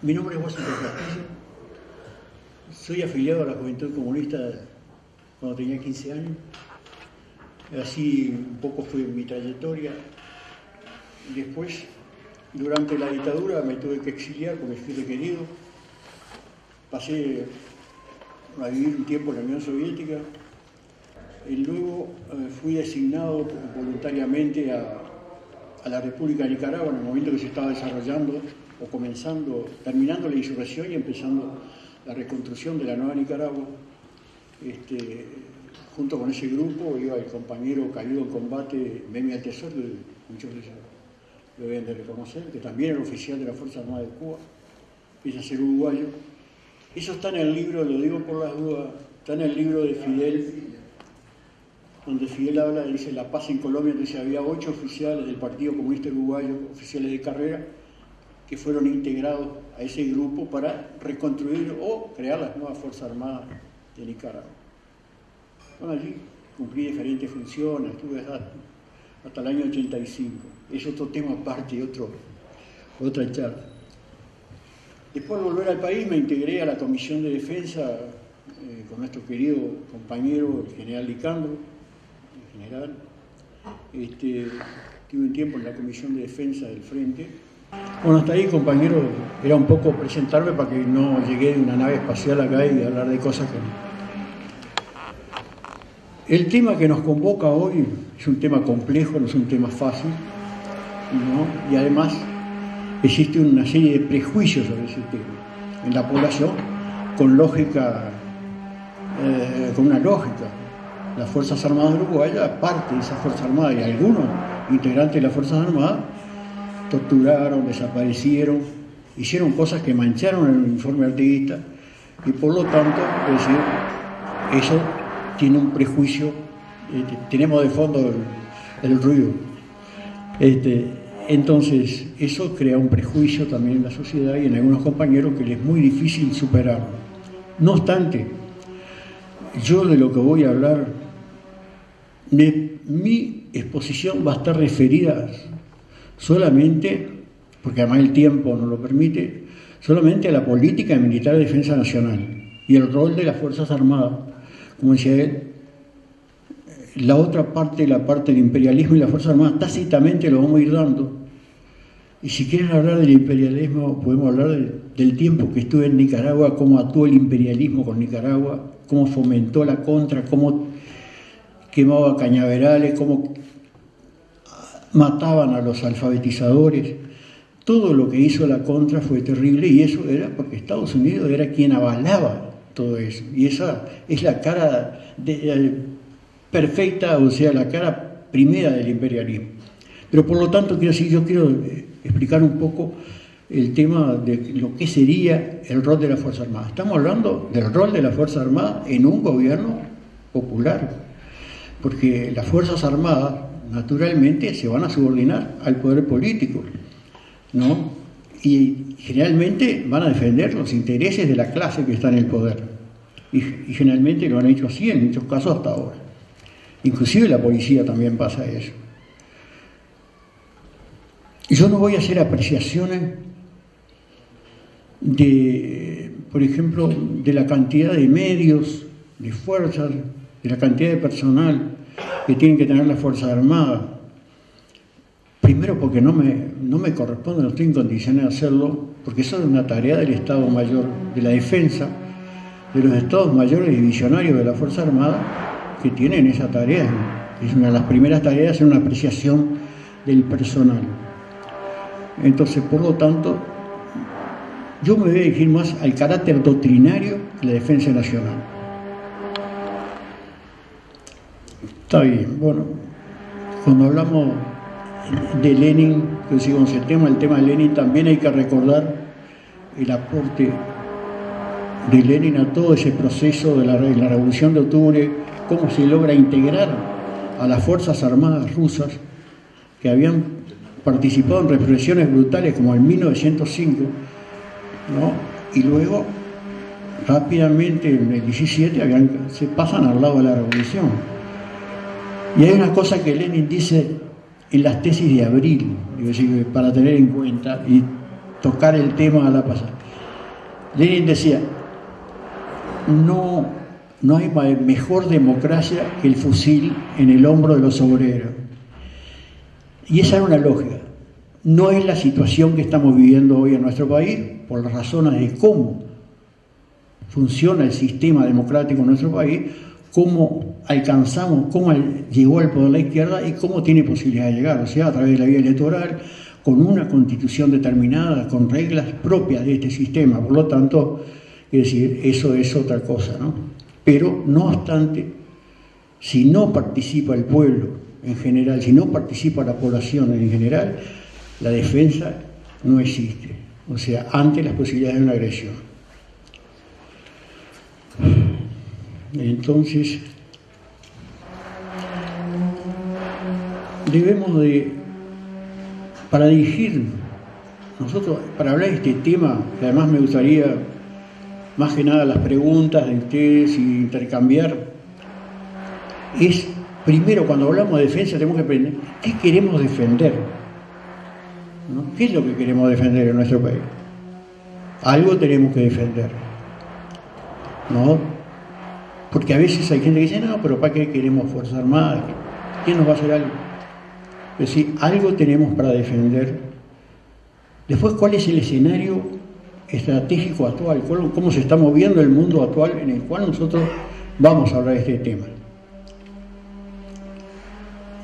Mi nombre es Washington Castillo, soy afiliado a la Juventud Comunista cuando tenía 15 años, así un poco fue mi trayectoria. Después, durante la dictadura me tuve que exiliar porque fui requerido, pasé a vivir un tiempo en la Unión Soviética y luego fui designado voluntariamente a la República de Nicaragua en el momento que se estaba desarrollando o terminando la insurrección y empezando la reconstrucción de la nueva Nicaragua. Junto con ese grupo iba el compañero caído en combate Memi Altezor, que muchos de ellos lo deben de reconocer, que también era oficial de la Fuerza Armada de Cuba, empieza a ser uruguayo. Eso está en el libro, lo digo por las dudas, está en el libro de Fidel, donde Fidel habla, dice La paz en Colombia, dice había 8 oficiales del Partido Comunista Uruguayo, oficiales de carrera, que fueron integrados a ese grupo para reconstruir o crear las nuevas Fuerzas Armadas de Nicaragua. Bueno, allí cumplí diferentes funciones, estuve hasta el año 85. Es otro tema aparte, otra charla. Después de volver al país me integré a la Comisión de Defensa con nuestro querido compañero, el general Licandro, el general. Tuve un tiempo en la Comisión de Defensa del Frente. Bueno, hasta ahí, compañero, era un poco presentarme para que no llegué de una nave espacial acá y hablar de cosas que no. El tema que nos convoca hoy es un tema complejo, no es un tema fácil, ¿no? Y además existe una serie de prejuicios sobre ese tema en la población con una lógica. Las Fuerzas Armadas uruguayas, parte de esas Fuerzas Armadas y algunos integrantes de las Fuerzas Armadas, torturaron, desaparecieron, hicieron cosas que mancharon el uniforme artiguista y por lo tanto, es decir, eso tiene un prejuicio, tenemos de fondo el ruido. Entonces, eso crea un prejuicio también en la sociedad y en algunos compañeros que les es muy difícil superarlo. No obstante, yo de lo que voy a hablar, mi exposición va a estar referida solamente, porque además el tiempo no lo permite, solamente a la política militar de defensa nacional y el rol de las Fuerzas Armadas. Como decía él, la otra parte, la parte del imperialismo y las Fuerzas Armadas, tácitamente lo vamos a ir dando. Y si quieren hablar del imperialismo, podemos hablar del tiempo que estuve en Nicaragua, cómo actuó el imperialismo con Nicaragua, cómo fomentó la contra, cómo quemaba cañaverales, cómo mataban a los alfabetizadores. Todo lo que hizo la contra fue terrible y eso era porque Estados Unidos era quien avalaba todo eso. Y esa es la cara perfecta, o sea, la cara primera del imperialismo. Pero por lo tanto, yo quiero explicar un poco el tema de lo que sería el rol de la Fuerza Armada. Estamos hablando del rol de la Fuerza Armada en un gobierno popular, porque las Fuerzas Armadas naturalmente se van a subordinar al poder político, ¿no? Y generalmente van a defender los intereses de la clase que está en el poder. Y generalmente lo han hecho así en muchos casos hasta ahora. Inclusive la policía también pasa eso. Y yo no voy a hacer apreciaciones por ejemplo, de la cantidad de medios, de fuerzas, de la cantidad de personal que tienen que tener las Fuerzas Armadas. Primero porque no me corresponde, no estoy en condiciones de hacerlo, porque eso es una tarea del Estado Mayor de la Defensa, de los Estados Mayores Divisionarios de la Fuerza Armada, que tienen esa tarea. Es una de las primeras tareas, hacer una apreciación del personal. Entonces, por lo tanto, yo me voy a dirigir más al carácter doctrinario de la defensa nacional. Está bien, bueno, cuando hablamos de Lenin, que decimos el tema de Lenin, también hay que recordar el aporte de Lenin a todo ese proceso de la Revolución de Octubre, cómo se logra integrar a las Fuerzas Armadas rusas que habían participado en represiones brutales como en 1905, ¿no? Y luego, rápidamente, en el 17, se pasan al lado de la revolución. Y hay una cosa que Lenin dice en las tesis de abril, para tener en cuenta y tocar el tema a la pasada. Lenin decía, no hay mejor democracia que el fusil en el hombro de los obreros. Y esa era una lógica. No es la situación que estamos viviendo hoy en nuestro país, por las razones de cómo funciona el sistema democrático en nuestro país, cómo alcanzamos, cómo llegó al poder la izquierda y cómo tiene posibilidad de llegar, o sea, a través de la vía electoral, con una constitución determinada, con reglas propias de este sistema. Por lo tanto, es decir, eso es otra cosa, ¿no? Pero, no obstante, si no participa el pueblo en general, si no participa la población en general, la defensa no existe, o sea, ante las posibilidades de una agresión. Entonces, debemos de, para dirigir, nosotros, para hablar de este tema, que además me gustaría, más que nada las preguntas de ustedes y intercambiar, es, primero, cuando hablamos de defensa tenemos que aprender, ¿qué queremos defender? ¿No? ¿Qué es lo que queremos defender en nuestro país? Algo tenemos que defender, ¿no? Porque a veces hay gente que dice, no, pero ¿para qué queremos Fuerzas Armadas? ¿Quién nos va a hacer algo? Es decir, algo tenemos para defender. Después, ¿cuál es el escenario estratégico actual? ¿Cómo se está moviendo el mundo actual en el cual nosotros vamos a hablar de este tema?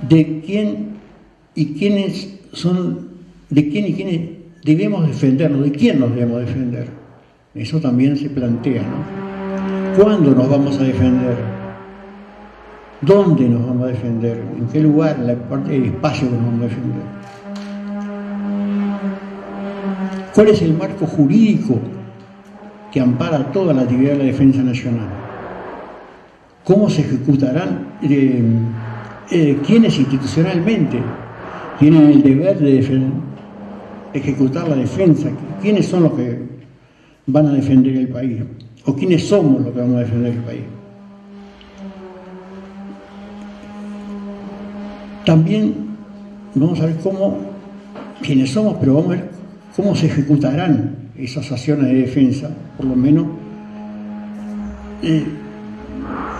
¿De quién y quiénes son, de quién y quiénes debemos defendernos? ¿De quién nos debemos defender? Eso también se plantea, ¿no? ¿Cuándo nos vamos a defender? ¿Dónde nos vamos a defender? ¿En qué lugar? El espacio que nos vamos a defender. ¿Cuál es el marco jurídico que ampara toda la actividad de la defensa nacional? ¿Cómo se ejecutarán? ¿Quiénes institucionalmente tienen el deber de ejecutar la defensa? ¿Quiénes son los que van a defender el país? ¿O quiénes somos los que vamos a defender el país? También vamos a ver quiénes somos, pero vamos a ver cómo se ejecutarán esas acciones de defensa, por lo menos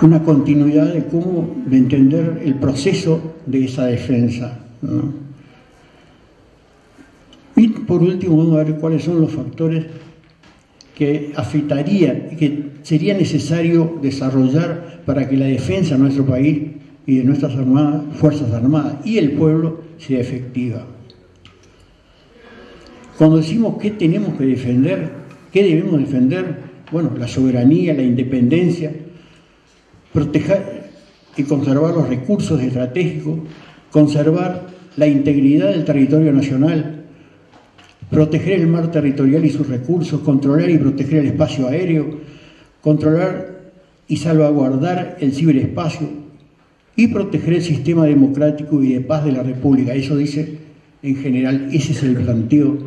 una continuidad de entender el proceso de esa defensa, ¿no? Y por último vamos a ver cuáles son los factores que afectaría, que sería necesario desarrollar para que la defensa de nuestro país y de nuestras Fuerzas Armadas y el pueblo sea efectiva. Cuando decimos qué tenemos que defender, qué debemos defender, bueno, la soberanía, la independencia, proteger y conservar los recursos estratégicos, conservar la integridad del territorio nacional, proteger el mar territorial y sus recursos, controlar y proteger el espacio aéreo, controlar y salvaguardar el ciberespacio y proteger el sistema democrático y de paz de la República. Eso dice, en general, ese es el planteo,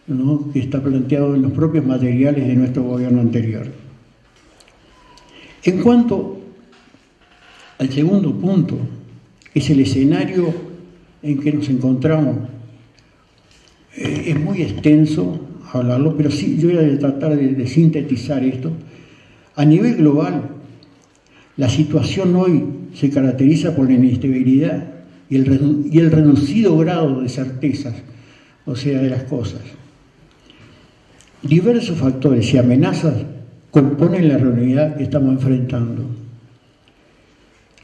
¿no?, que está planteado en los propios materiales de nuestro gobierno anterior. En cuanto al segundo punto, que es el escenario en que nos encontramos, es muy extenso hablarlo, pero sí, yo voy a tratar de sintetizar esto. A nivel global, la situación hoy se caracteriza por la inestabilidad y el reducido grado de certezas, o sea, de las cosas. Diversos factores y amenazas componen la realidad que estamos enfrentando.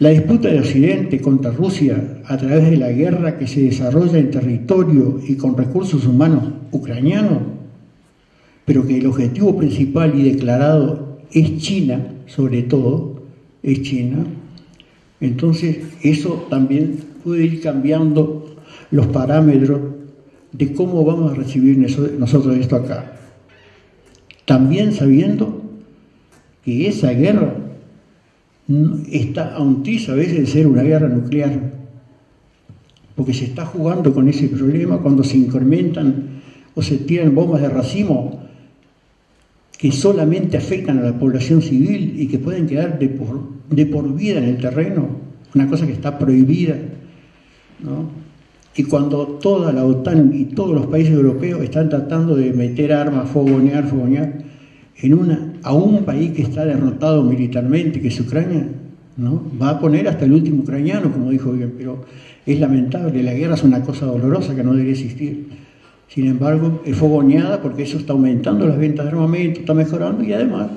La disputa de Occidente contra Rusia a través de la guerra que se desarrolla en territorio y con recursos humanos ucranianos, pero que el objetivo principal y declarado es China, sobre todo, es China. Entonces, eso también puede ir cambiando los parámetros de cómo vamos a recibir nosotros esto acá. También sabiendo que esa guerra está a un tris a veces de ser una guerra nuclear, porque se está jugando con ese problema cuando se incrementan o se tiran bombas de racimo que solamente afectan a la población civil y que pueden quedar de por vida en el terreno, una cosa que está prohibida, ¿no? Y cuando toda la OTAN y todos los países europeos están tratando de meter armas, fogonear, a un país que está derrotado militarmente, que es Ucrania, ¿no? Va a poner hasta el último ucraniano, como dijo bien, pero es lamentable, la guerra es una cosa dolorosa que no debería existir. Sin embargo, es fogoneada porque eso está aumentando las ventas de armamento, está mejorando, y además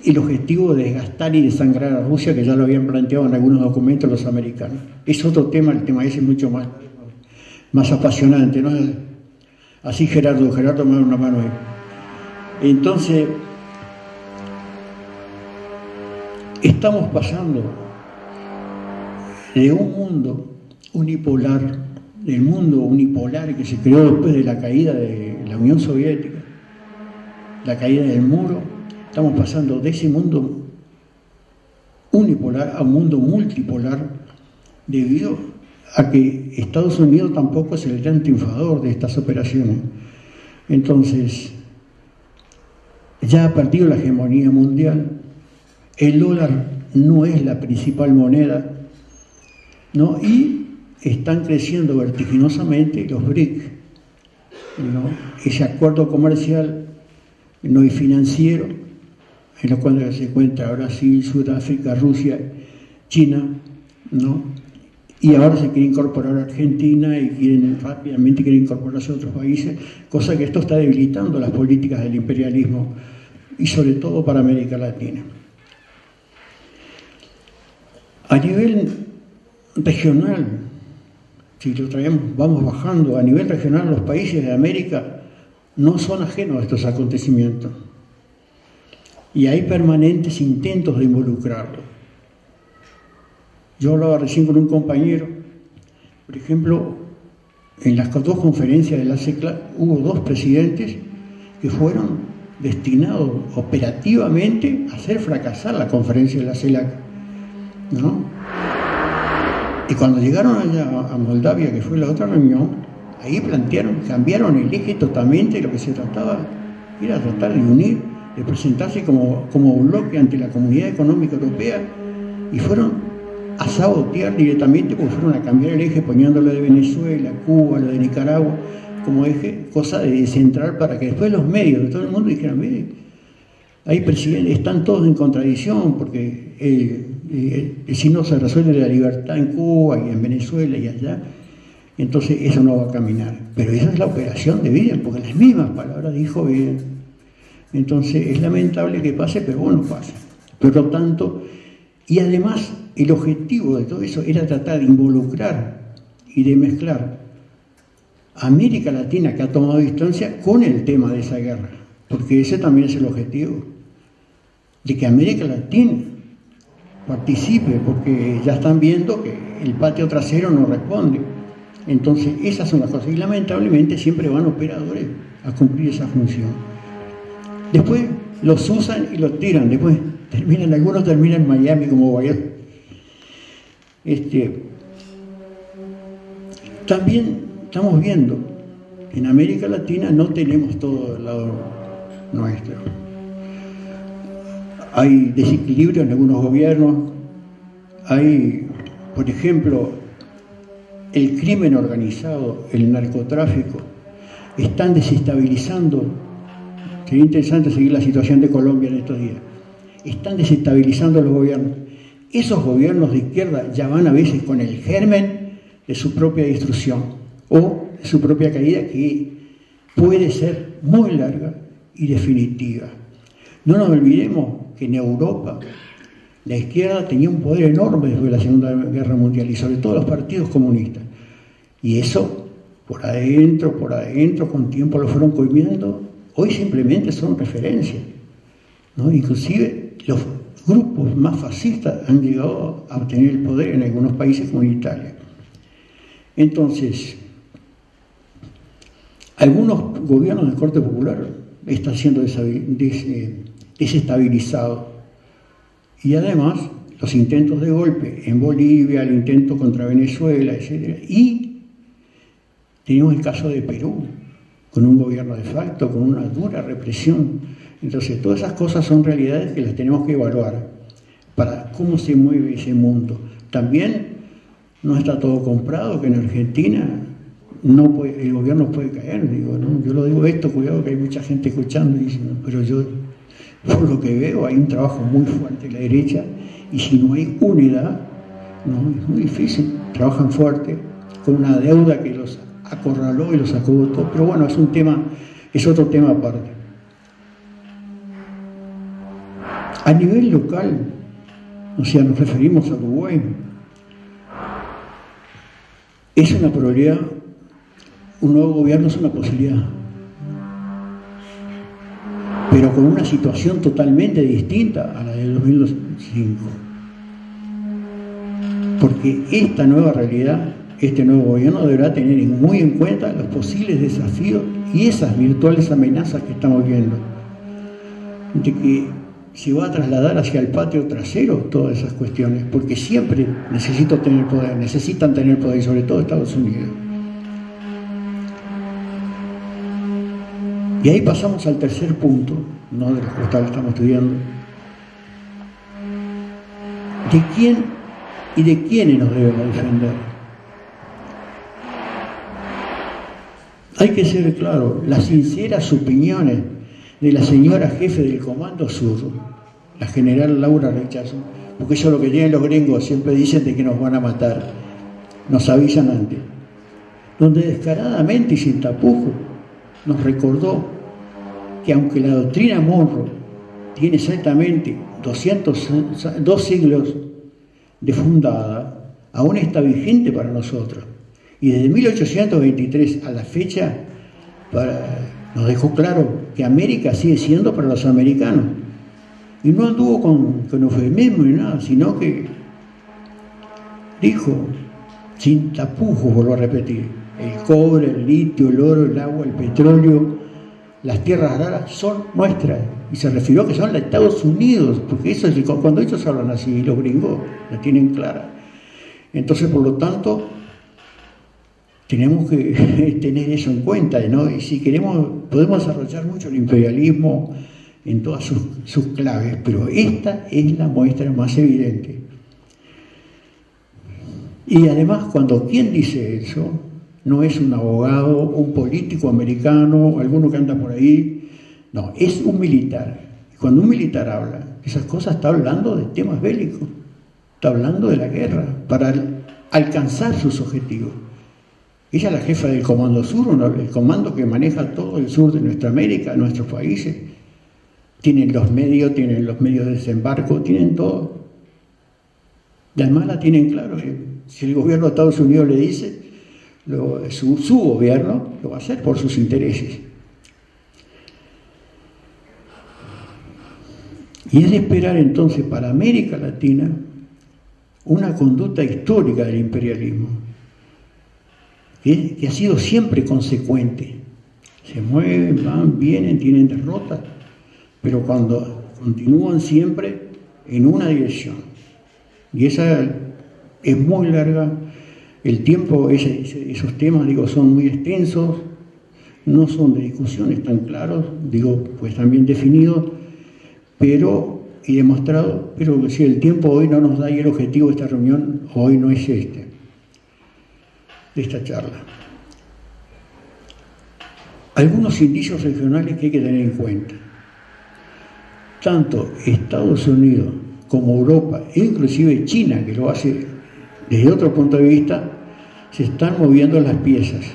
el objetivo de desgastar y desangrar a Rusia, que ya lo habían planteado en algunos documentos los americanos. Es otro tema, el tema ese es mucho más apasionante, ¿no? Así Gerardo me da una mano ahí. Entonces, estamos pasando de un mundo unipolar, del mundo unipolar que se creó después de la caída de la Unión Soviética, la caída del muro, estamos pasando de ese mundo unipolar a un mundo multipolar debido a que Estados Unidos tampoco es el gran triunfador de estas operaciones. Entonces, ya ha perdido la hegemonía mundial, el dólar no es la principal moneda, ¿no? Y están creciendo vertiginosamente los BRIC, ¿no? Ese acuerdo comercial no y financiero, en lo cual se encuentra Brasil, Sudáfrica, Rusia, China, ¿no? Y ahora se quiere incorporar a Argentina y rápidamente quieren incorporarse a otros países, cosa que esto está debilitando las políticas del imperialismo y sobre todo para América Latina. A nivel regional, si lo traemos, vamos bajando, a nivel regional los países de América no son ajenos a estos acontecimientos y hay permanentes intentos de involucrarlo. Yo hablaba recién con un compañero, por ejemplo, en las dos conferencias de la CECLA hubo dos presidentes que fueron destinados operativamente a hacer fracasar la conferencia de la CELAC, ¿no? Y cuando llegaron allá a Moldavia, que fue la otra reunión, ahí cambiaron el eje totalmente. Lo que se trataba era tratar de unir, de presentarse como bloque ante la Comunidad Económica Europea, y fueron a sabotear directamente porque fueron a cambiar el eje poniéndolo de Venezuela, Cuba, lo de Nicaragua como eje, cosa de descentrar para que después los medios de todo el mundo dijeran, mire, hay presidentes, están todos en contradicción porque si no se resuelve la libertad en Cuba y en Venezuela y allá, entonces eso no va a caminar. Pero esa es la operación de Biden, porque las mismas palabras dijo Biden. Entonces es lamentable que pase, pero bueno, pasa. Por lo tanto, y además el objetivo de todo eso era tratar de involucrar y de mezclar a América Latina, que ha tomado distancia, con el tema de esa guerra, porque ese también es el objetivo, de que América Latina participe, porque ya están viendo que el patio trasero no responde. Entonces esas son las cosas, y lamentablemente siempre van operadores a cumplir esa función. Después los usan y los tiran, después algunos terminan en Miami como Guayas. También estamos viendo, en América Latina no tenemos todo el lado nuestro. Hay desequilibrio en algunos gobiernos, hay, por ejemplo, el crimen organizado, el narcotráfico, están desestabilizando. Sería interesante seguir la situación de Colombia en estos días. Están desestabilizando los gobiernos. Esos gobiernos de izquierda ya van a veces con el germen de su propia destrucción o de su propia caída, que puede ser muy larga y definitiva. No nos olvidemos que en Europa la izquierda tenía un poder enorme después de la Segunda Guerra Mundial y sobre todo los partidos comunistas. Y eso, por adentro, con tiempo lo fueron comiendo. Hoy simplemente son referencias, ¿no? Inclusive los grupos más fascistas han llegado a obtener el poder en algunos países como en Italia. Entonces, algunos gobiernos de corte popular están siendo desestabilizados. Y además, los intentos de golpe en Bolivia, el intento contra Venezuela, etc. Y tenemos el caso de Perú, con un gobierno de facto, con una dura represión. Entonces, todas esas cosas son realidades que las tenemos que evaluar para cómo se mueve ese mundo. También no está todo comprado, que en Argentina el gobierno puede caer. Digo, ¿no? Yo lo digo esto, cuidado que hay mucha gente escuchando y diciendo, pero yo Por lo que veo, hay un trabajo muy fuerte en la derecha, y si no hay unidad, no, es muy difícil. Trabajan fuerte, con una deuda que los acorraló y los sacó de todo. Pero bueno, es otro tema aparte. A nivel local, o sea, nos referimos a Uruguay, es una probabilidad, un nuevo gobierno es una posibilidad, pero con una situación totalmente distinta a la del 2005. Porque esta nueva realidad, este nuevo gobierno deberá tener muy en cuenta los posibles desafíos y esas virtuales amenazas que estamos viendo, de que se va a trasladar hacia el patio trasero todas esas cuestiones, porque siempre necesitan tener poder, y sobre todo Estados Unidos. Y ahí pasamos al tercer punto, no de los que estamos estudiando. ¿De quién y de quiénes nos debemos defender? Hay que ser claro, las sinceras opiniones de la señora jefe del Comando Sur, la general Laura Rechazo, porque eso es lo que tienen los gringos, siempre dicen de que nos van a matar, nos avisan antes, donde descaradamente y sin tapujos nos recordó que aunque la doctrina Monroe tiene exactamente 2 siglos de fundada, aún está vigente para nosotros. Y desde 1823 a la fecha nos dejó claro que América sigue siendo para los americanos. Y no anduvo con eufemismo ni nada, sino que dijo, sin tapujos, vuelvo a repetir, el cobre, el litio, el oro, el agua, el petróleo, las tierras raras son nuestras. Y se refirió a que son de Estados Unidos, porque eso es, cuando ellos hablan así, los gringos la tienen clara. Entonces, por lo tanto, tenemos que tener eso en cuenta, ¿no? Y si queremos, podemos desarrollar mucho el imperialismo en todas sus claves, pero esta es la muestra más evidente. Y además, cuando quien dice eso, no es un abogado, un político americano, alguno que anda por ahí, no, es un militar. Cuando un militar habla esas cosas, está hablando de temas bélicos, está hablando de la guerra, para alcanzar sus objetivos. Ella es la jefa del Comando Sur, el comando que maneja todo el sur de nuestra América, nuestros países. Tienen los medios de desembarco, tienen todo. Y además la tienen claro. Si el gobierno de Estados Unidos le dice, su gobierno lo va a hacer por sus intereses. Y es de esperar entonces para América Latina una conducta histórica del imperialismo, que ha sido siempre consecuente. Se mueven, van, vienen, tienen derrotas, pero cuando continúan siempre en una dirección. Y esa es muy larga. El tiempo, esos temas, son muy extensos, no son de discusiones tan claros, pues están bien definidos, y demostrado, pero si el tiempo hoy no nos da y el objetivo de esta reunión hoy no es de esta charla. Algunos indicios regionales que hay que tener en cuenta. Tanto Estados Unidos como Europa, e inclusive China, que lo hace desde otro punto de vista, se están moviendo las piezas.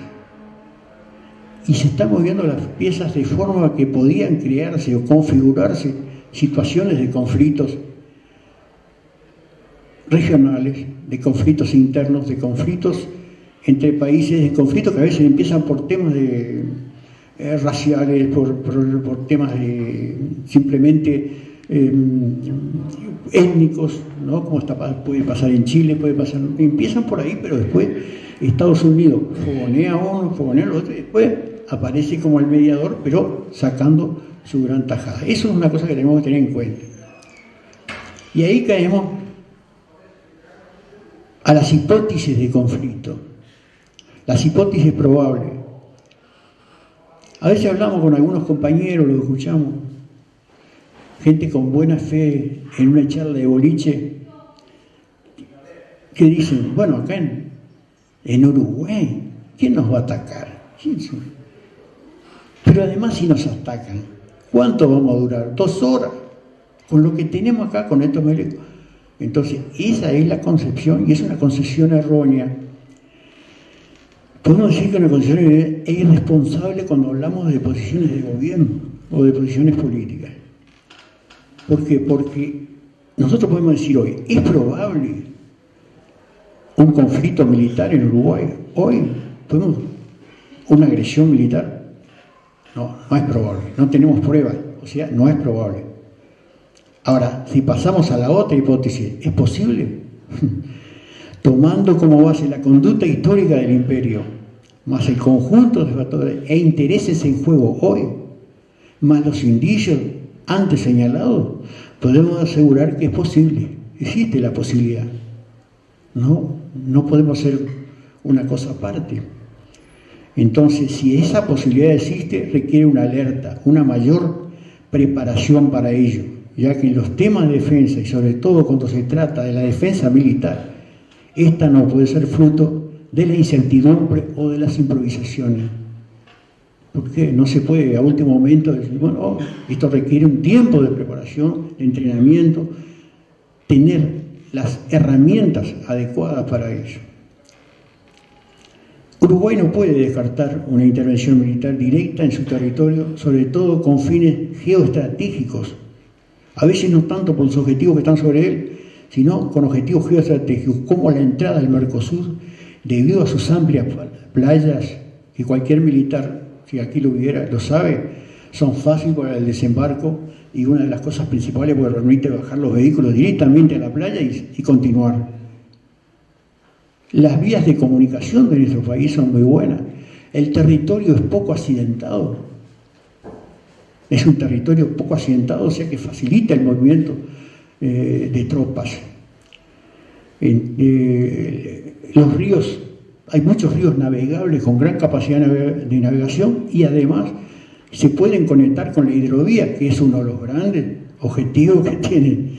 Y se están moviendo las piezas de forma que podían crearse o configurarse situaciones de conflictos regionales, de conflictos internos, de conflictos entre países, de conflictos que a veces empiezan por temas raciales, por temas simplemente étnicos, ¿no? Como puede pasar en Chile, empiezan por ahí, pero después Estados Unidos fogonea a uno, fogonea al otro, y después aparece como el mediador, pero sacando su gran tajada. Eso es una cosa que tenemos que tener en cuenta. Y ahí caemos a las hipótesis de conflicto, las hipótesis probables. A veces hablamos con algunos compañeros, lo escuchamos, gente con buena fe en una charla de boliche, que dicen, bueno, acá en Uruguay, ¿quién nos va a atacar? Pero además si nos atacan, ¿Cuánto vamos a durar? 2 horas. Con lo que tenemos acá, con estos médicos. Entonces, esa es la concepción, y es una concepción errónea. Podemos decir que una concepción es irresponsable cuando hablamos de posiciones de gobierno o de posiciones políticas. ¿Por qué? Porque nosotros podemos decir hoy, ¿es probable un conflicto militar en Uruguay? Hoy, ¿podemos una agresión militar? No, no es probable, no tenemos pruebas, o sea, no es probable. Ahora, si pasamos a la otra hipótesis, ¿es posible? Tomando como base la conducta histórica del imperio, más el conjunto de factores e intereses en juego hoy, más los indicios antes señalados, podemos asegurar que es posible, existe la posibilidad. No podemos hacer una cosa aparte. Entonces, si esa posibilidad existe, requiere una alerta, una mayor preparación para ello, ya que en los temas de defensa, y sobre todo cuando se trata de la defensa militar, esta no puede ser fruto de la incertidumbre o de las improvisaciones. Porque no se puede a último momento decir, bueno, esto requiere un tiempo de preparación, de entrenamiento, tener las herramientas adecuadas para ello. Uruguay no puede descartar una intervención militar directa en su territorio, sobre todo con fines geoestratégicos. A veces no tanto por los objetivos que están sobre él, sino con objetivos geoestratégicos, como la entrada al Mercosur, debido a sus amplias playas, que cualquier militar, si aquí lo hubiera, lo sabe, son fáciles para el desembarco, y una de las cosas principales porque permite bajar los vehículos directamente a la playa y continuar. Las vías de comunicación de nuestro país son muy buenas. El territorio es poco accidentado. Es un territorio poco accidentado, o sea que facilita el movimiento de tropas. Los ríos, hay muchos ríos navegables con gran capacidad de navegación, y además se pueden conectar con la hidrovía, que es uno de los grandes objetivos que tienen.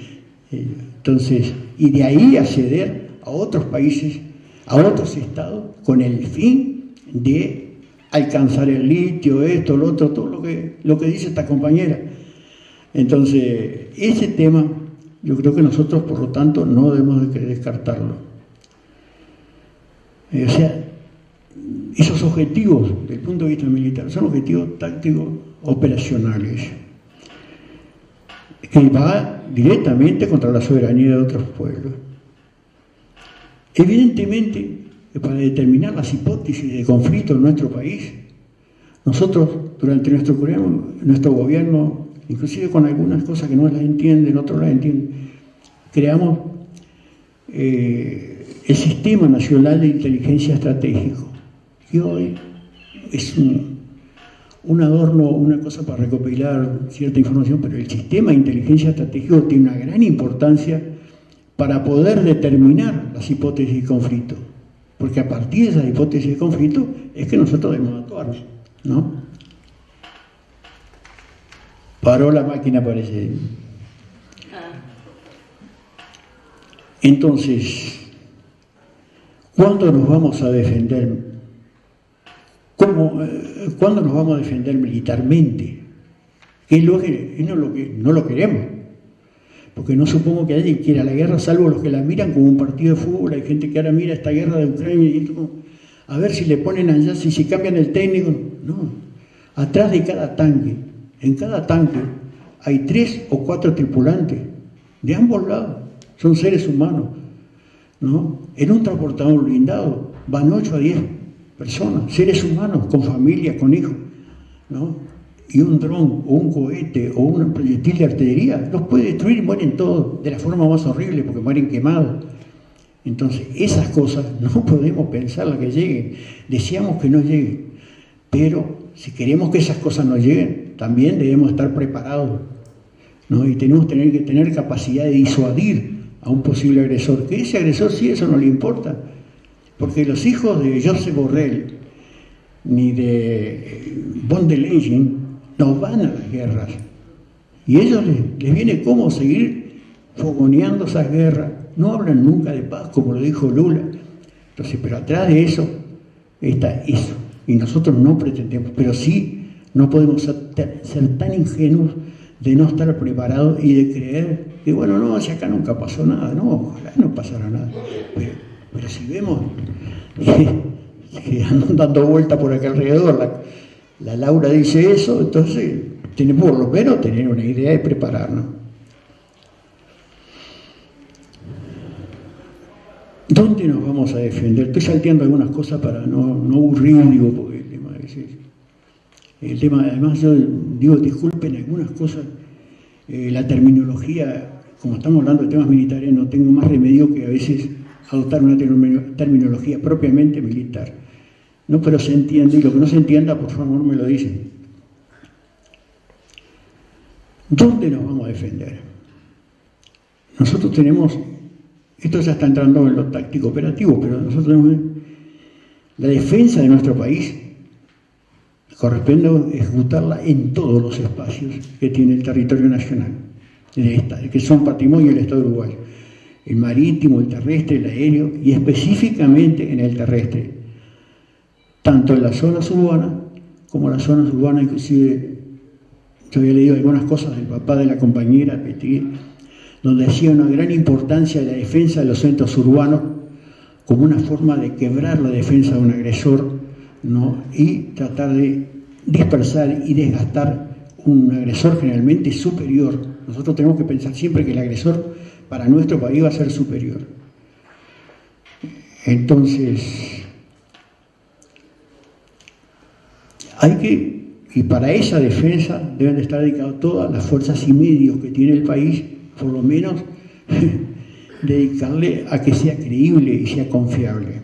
Entonces, y de ahí acceder a otros países, a otros estados, con el fin de alcanzar el litio, esto, lo otro, todo lo que dice esta compañera. Entonces, ese tema, yo creo que nosotros, por lo tanto, no debemos de descartarlo. O sea, esos objetivos, desde el punto de vista militar, son objetivos tácticos operacionales, que va directamente contra la soberanía de otros pueblos. Evidentemente, para determinar las hipótesis de conflicto en nuestro país, nosotros, durante nuestro gobierno, inclusive con algunas cosas que no las entienden, otros las entienden, creamos el Sistema Nacional de Inteligencia Estratégico, que hoy es un adorno, una cosa para recopilar cierta información, pero el Sistema de Inteligencia Estratégico tiene una gran importancia para poder determinar las hipótesis de conflicto, porque a partir de esas hipótesis de conflicto es que nosotros debemos actuar, ¿no? Paró la máquina, parece. Entonces, ¿cuándo nos vamos a defender? ¿Cuándo nos vamos a defender militarmente? Que no lo queremos. Porque no supongo que alguien quiera la guerra, salvo los que la miran como un partido de fútbol. Hay gente que ahora mira esta guerra de Ucrania y esto, a ver si le ponen allá, si se cambian el técnico. No, atrás de cada tanque, en cada tanque, hay 3 o 4 tripulantes, de ambos lados, son seres humanos, ¿no? En un transportador blindado van 8 a 10 personas, seres humanos, con familia, con hijos, ¿no? Y un dron o un cohete o un proyectil de artillería los puede destruir y mueren todos de la forma más horrible, porque mueren quemados. Entonces, esas cosas no podemos pensarlas que lleguen, deseamos que no lleguen, pero si queremos que esas cosas no lleguen, también debemos estar preparados, ¿no? Y tenemos que tener capacidad de disuadir a un posible agresor, que ese agresor sí, eso no le importa, porque los hijos de Joseph Borrell ni de von der Leyen no van a las guerras, y a ellos les viene cómo seguir fogoneando esas guerras. No hablan nunca de paz, como lo dijo Lula. Entonces, pero atrás de eso está eso, y nosotros no pretendemos, pero sí No podemos ser tan ingenuos de no estar preparados y de creer que, bueno, no, si acá nunca pasó nada. No, ojalá no pasara nada. Pero si vemos que andan dando vueltas por acá alrededor, la Laura dice eso, entonces tenemos por lo menos tener una idea de prepararnos. ¿Dónde nos vamos a defender? Estoy salteando algunas cosas para no aburrir, digo, porque el tema, además yo digo, disculpen algunas cosas, la terminología, como estamos hablando de temas militares, no tengo más remedio que a veces adoptar una terminología propiamente militar. No, pero se entiende, y lo que no se entienda, por favor, me lo dicen. ¿Dónde nos vamos a defender? Nosotros tenemos, esto ya está entrando en lo táctico operativo, pero nosotros tenemos la defensa de nuestro país, corresponde ejecutarla en todos los espacios que tiene el territorio nacional, que son patrimonio del Estado uruguayo. El marítimo, el terrestre, el aéreo, y específicamente en el terrestre, tanto en las zonas urbanas como en las zonas urbanas. Inclusive yo había leído algunas cosas del papá de la compañera Petri, donde hacía una gran importancia de la defensa de los centros urbanos como una forma de quebrar la defensa de un agresor, ¿no? Y tratar de dispersar y desgastar un agresor generalmente superior. Nosotros tenemos que pensar siempre que el agresor para nuestro país va a ser superior. Entonces, y para esa defensa deben de estar dedicadas todas las fuerzas y medios que tiene el país, por lo menos dedicarle a que sea creíble y sea confiable.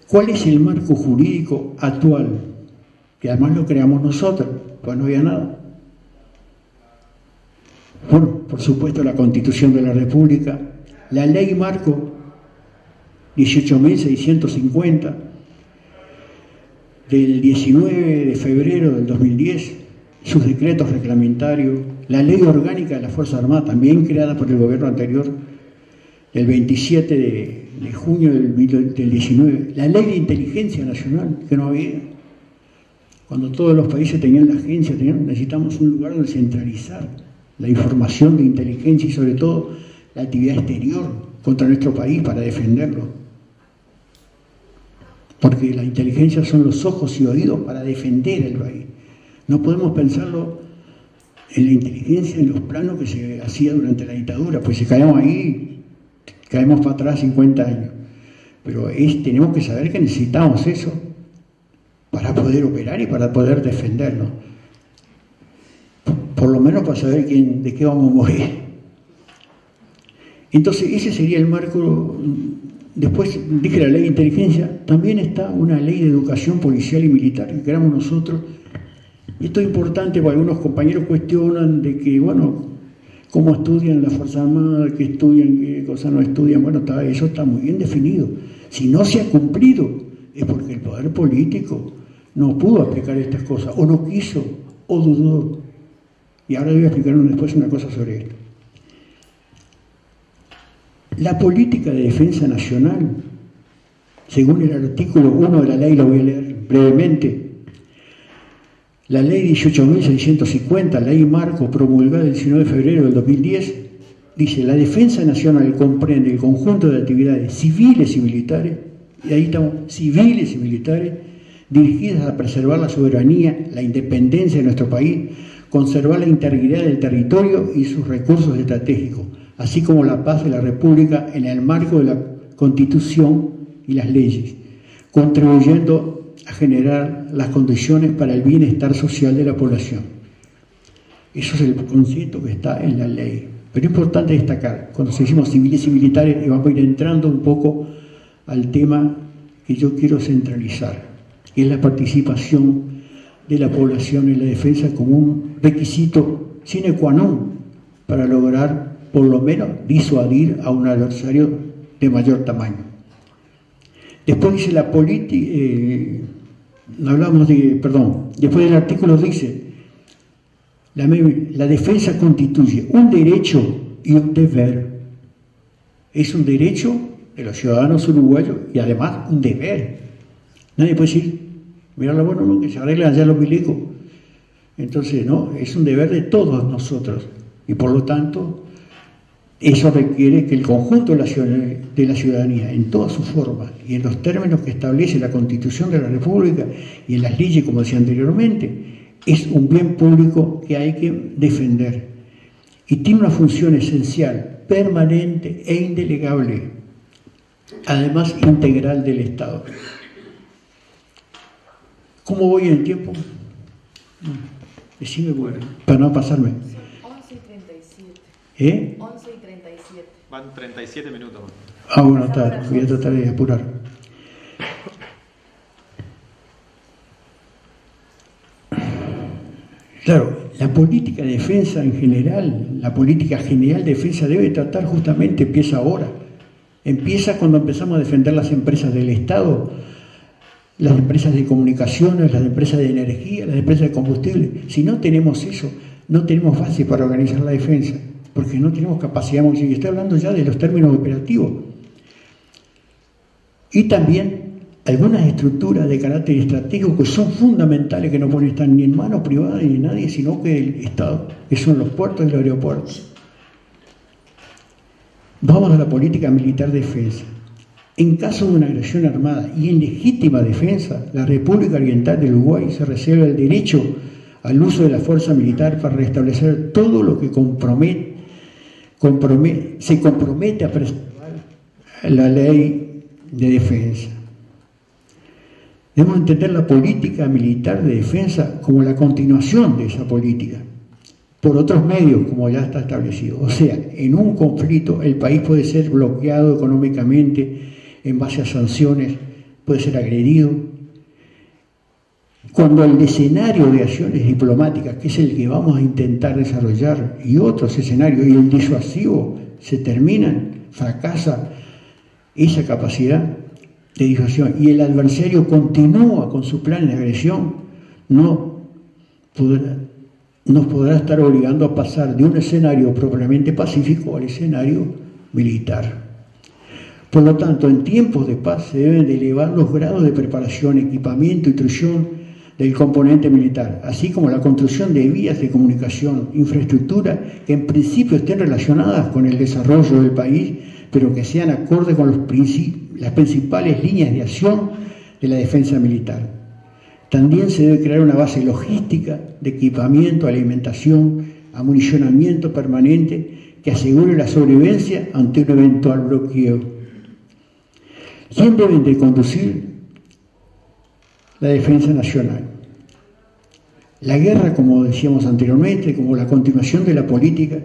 ¿Cuál es el marco jurídico actual? Que además lo creamos nosotros, pues no había nada. Bueno, por supuesto la Constitución de la República, la Ley Marco 18.650 del 19 de febrero del 2010, sus decretos reglamentarios, la Ley Orgánica de la Fuerza Armada, también creada por el gobierno anterior, del 27 de junio del 19, la Ley de Inteligencia Nacional, que no había. Cuando todos los países tenían la agencia, necesitamos un lugar donde centralizar la información de inteligencia y sobre todo la actividad exterior contra nuestro país para defenderlo. Porque la inteligencia son los ojos y oídos para defender el país. No podemos pensarlo en la inteligencia en los planos que se hacía durante la dictadura, pues si caemos ahí, caemos para atrás 50 años. Pero tenemos que saber que necesitamos eso para poder operar y para poder defendernos. Por lo menos para saber de qué vamos a morir. Entonces ese sería el marco. Después dije la ley de inteligencia, también está una ley de educación policial y militar que creamos nosotros. Y esto es importante porque algunos compañeros cuestionan de que, bueno, cómo estudian la Fuerza Armada, qué estudian, qué cosas no estudian. Bueno, eso está muy bien definido. Si no se ha cumplido, es porque el poder político no pudo aplicar estas cosas, o no quiso, o dudó. Y ahora voy a explicar después una cosa sobre esto. La política de defensa nacional, según el artículo 1 de la ley, lo voy a leer brevemente, la ley 18.650, ley marco promulgada el 19 de febrero del 2010, dice: la defensa nacional comprende el conjunto de actividades civiles y militares, y ahí estamos, civiles y militares, dirigidas a preservar la soberanía, la independencia de nuestro país, conservar la integridad del territorio y sus recursos estratégicos, así como la paz de la República en el marco de la Constitución y las leyes, contribuyendo a generar las condiciones para el bienestar social de la población. Eso es el concepto que está en la ley. Pero es importante destacar, cuando decimos civiles y militares, y vamos a ir entrando un poco al tema que yo quiero centralizar, que es la participación de la población en la defensa como un requisito sine qua non para lograr por lo menos disuadir a un adversario de mayor tamaño. Después dice la política, después del artículo dice, la defensa constituye un derecho y un deber. Es un derecho de los ciudadanos uruguayos y además un deber. Nadie puede decir, Mirarla, bueno, no, que se arreglan allá los milicos. Entonces, no, es un deber de todos nosotros. Y por lo tanto, eso requiere que el conjunto de la ciudadanía, en todas sus formas y en los términos que establece la Constitución de la República y en las leyes, como decía anteriormente, es un bien público que hay que defender. Y tiene una función esencial, permanente e indelegable, además integral del Estado. ¿Cómo voy en el tiempo? Decime, para no pasarme. 11:37. 11:37. Van 37 minutos. Ah, bueno, está, voy a tratar de apurar. Claro, la política de defensa en general, la política general de defensa debe tratar justamente, empieza ahora. Empieza cuando empezamos a defender las empresas del Estado, las empresas de comunicaciones, las empresas de energía, las empresas de combustible. Si no tenemos eso, no tenemos base para organizar la defensa, porque no tenemos capacidad. Y estoy hablando ya de los términos operativos. Y también algunas estructuras de carácter estratégico que son fundamentales, que no pueden estar ni en manos privadas ni de nadie, sino que el Estado, que son los puertos y los aeropuertos. Vamos a la política militar de defensa. En caso de una agresión armada y en legítima defensa, la República Oriental del Uruguay se reserva el derecho al uso de la fuerza militar para restablecer todo lo que se compromete a preservar la ley de defensa. Debemos entender la política militar de defensa como la continuación de esa política, por otros medios, como ya está establecido. O sea, en un conflicto el país puede ser bloqueado económicamente en base a sanciones, puede ser agredido. Cuando el escenario de acciones diplomáticas, que es el que vamos a intentar desarrollar, y otros escenarios, y el disuasivo se terminan, fracasa esa capacidad de disuasión, y el adversario continúa con su plan de agresión, nos podrá estar obligando a pasar de un escenario propiamente pacífico al escenario militar. Por lo tanto, en tiempos de paz se deben de elevar los grados de preparación, equipamiento y instrucción del componente militar, así como la construcción de vías de comunicación, infraestructura que en principio estén relacionadas con el desarrollo del país, pero que sean acordes con las principales líneas de acción de la defensa militar. También se debe crear una base logística de equipamiento, alimentación, amunicionamiento permanente que asegure la sobrevivencia ante un eventual bloqueo. ¿Quién debe de conducir la defensa nacional? La guerra, como decíamos anteriormente, como la continuación de la política,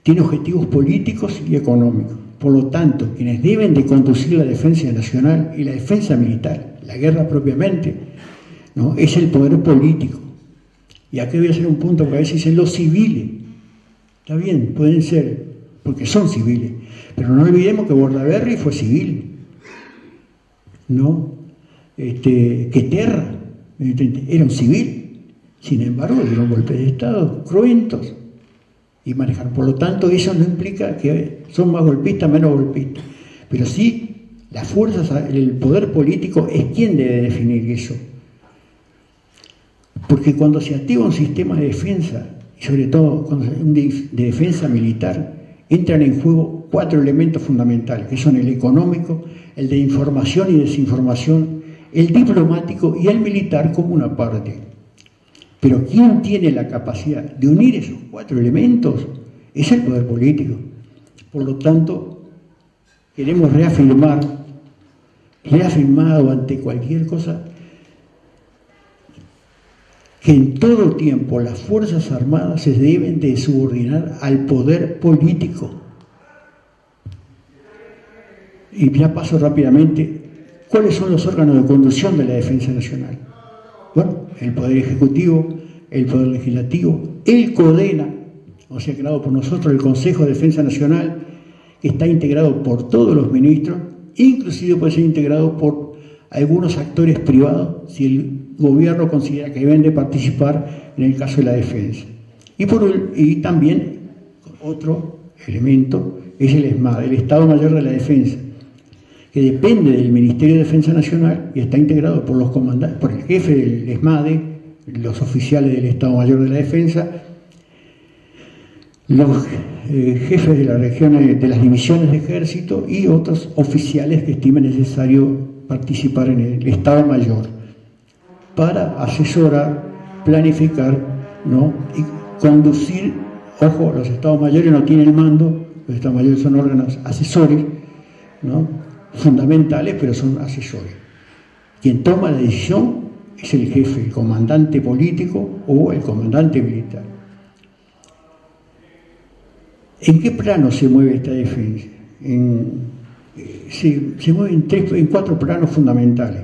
tiene objetivos políticos y económicos. Por lo tanto, quienes deben de conducir la defensa nacional y la defensa militar, la guerra propiamente, ¿no?, es el poder político. Y aquí voy a hacer un punto, porque a veces dicen los civiles. Está bien, pueden ser, porque son civiles. Pero no olvidemos que Bordaberry fue civil, ¿no? Que Terra era un civil. Sin embargo, dieron golpes de Estado cruentos y manejar. Por lo tanto, eso no implica que son más golpistas, menos golpistas. Pero sí, las fuerzas, el poder político es quien debe definir eso. Porque cuando se activa un sistema de defensa, y sobre todo de defensa militar, entran en juego 4 elementos fundamentales, que son el económico, el de información y desinformación, el diplomático y el militar como una parte. Pero ¿quién tiene la capacidad de unir esos 4 elementos? Es el poder político. Por lo tanto, queremos reafirmado ante cualquier cosa, que en todo tiempo las Fuerzas Armadas se deben de subordinar al poder político. Y ya paso rápidamente, ¿cuáles son los órganos de conducción de la defensa nacional? Bueno, el Poder Ejecutivo, el Poder Legislativo, el CODENA, o sea, creado por nosotros, el Consejo de Defensa Nacional, que está integrado por todos los ministros, inclusive puede ser integrado por algunos actores privados, si el gobierno considera que deben de participar en el caso de la defensa. Y también otro elemento es el ESMAD, el Estado Mayor de la Defensa, que depende del Ministerio de Defensa Nacional y está integrado por los comandantes, por el jefe del ESMADE, los oficiales del Estado Mayor de la Defensa, los jefes de las regiones, de las divisiones de ejército y otros oficiales que estimen necesario participar en el Estado Mayor para asesorar, planificar, ¿no? Y conducir. Ojo, los Estados Mayores no tienen mando, los Estados Mayores son órganos asesores, ¿no? Fundamentales, pero son asesores. Quien toma la decisión es el jefe, el comandante político o el comandante militar. ¿En qué plano se mueve esta defensa? Se mueve en 4 planos fundamentales.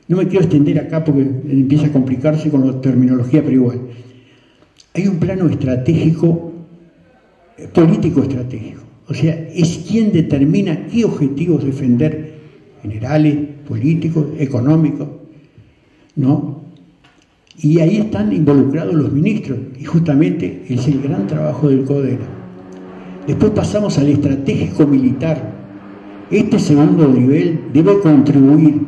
No me quiero extender acá porque empieza a complicarse con la terminología, pero igual. Hay un plano estratégico, político estratégico. O sea, es quien determina qué objetivos defender, generales, políticos, económicos, ¿no? Y ahí están involucrados los ministros, y justamente es el gran trabajo del CODERA. Después pasamos al estratégico militar. Este segundo nivel debe contribuir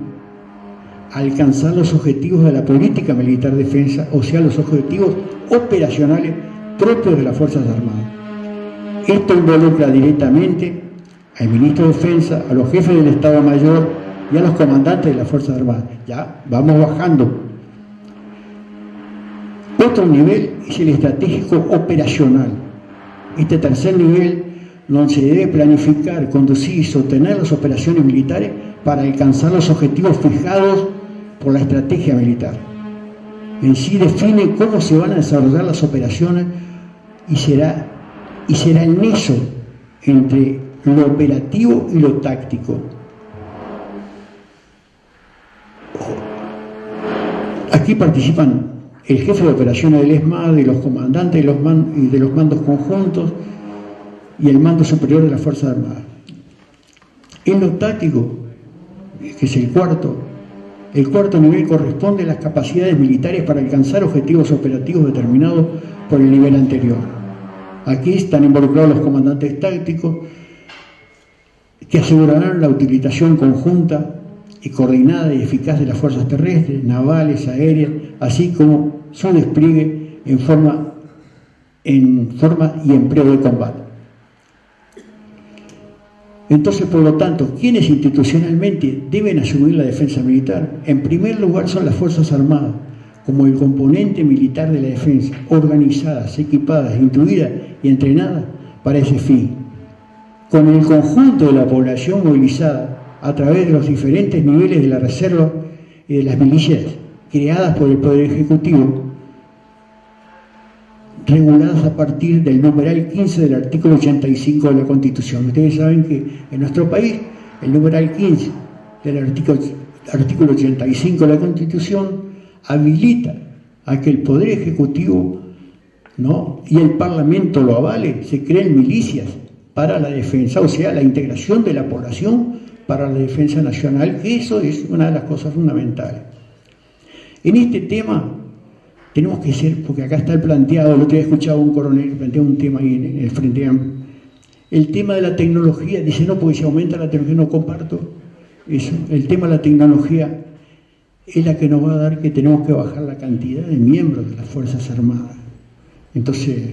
a alcanzar los objetivos de la política militar de defensa, o sea, los objetivos operacionales propios de las Fuerzas Armadas. Esto involucra directamente al ministro de Defensa, a los jefes del Estado Mayor y a los comandantes de las Fuerzas Armadas. Ya vamos bajando. Otro nivel es el estratégico operacional. Este tercer nivel, donde se debe planificar, conducir y sostener las operaciones militares para alcanzar los objetivos fijados por la estrategia militar. En sí define cómo se van a desarrollar las operaciones y será el nexo entre lo operativo y lo táctico. Aquí participan el jefe de operaciones del ESMAD, de los comandantes de los mandos conjuntos y el mando superior de las Fuerzas Armadas. En lo táctico, que es el cuarto nivel, corresponde a las capacidades militares para alcanzar objetivos operativos determinados por el nivel anterior. Aquí están involucrados los comandantes tácticos que asegurarán la utilización conjunta y coordinada y eficaz de las fuerzas terrestres, navales, aéreas, así como su despliegue en forma y empleo de combate. Entonces, por lo tanto, ¿quiénes institucionalmente deben asumir la defensa militar? En primer lugar son las Fuerzas Armadas, como el componente militar de la defensa, organizadas, equipadas, instruidas y entrenadas para ese fin, con el conjunto de la población movilizada a través de los diferentes niveles de la reserva y de las milicias creadas por el Poder Ejecutivo, reguladas a partir del numeral 15 del artículo 85 de la Constitución. Ustedes saben que en nuestro país el numeral 15 del artículo 85 de la Constitución habilita a que el Poder Ejecutivo, ¿no?, y el Parlamento lo avale, se creen milicias para la defensa, o sea, la integración de la población para la defensa nacional, que eso es una de las cosas fundamentales. En este tema tenemos que ser, porque acá está el planteado, el otro día he escuchado a un coronel plantear un tema ahí en el Frente Amplio, el tema de la tecnología, dice no, porque si aumenta la tecnología, no comparto eso, el tema de la tecnología es la que nos va a dar que tenemos que bajar la cantidad de miembros de las Fuerzas Armadas. Entonces,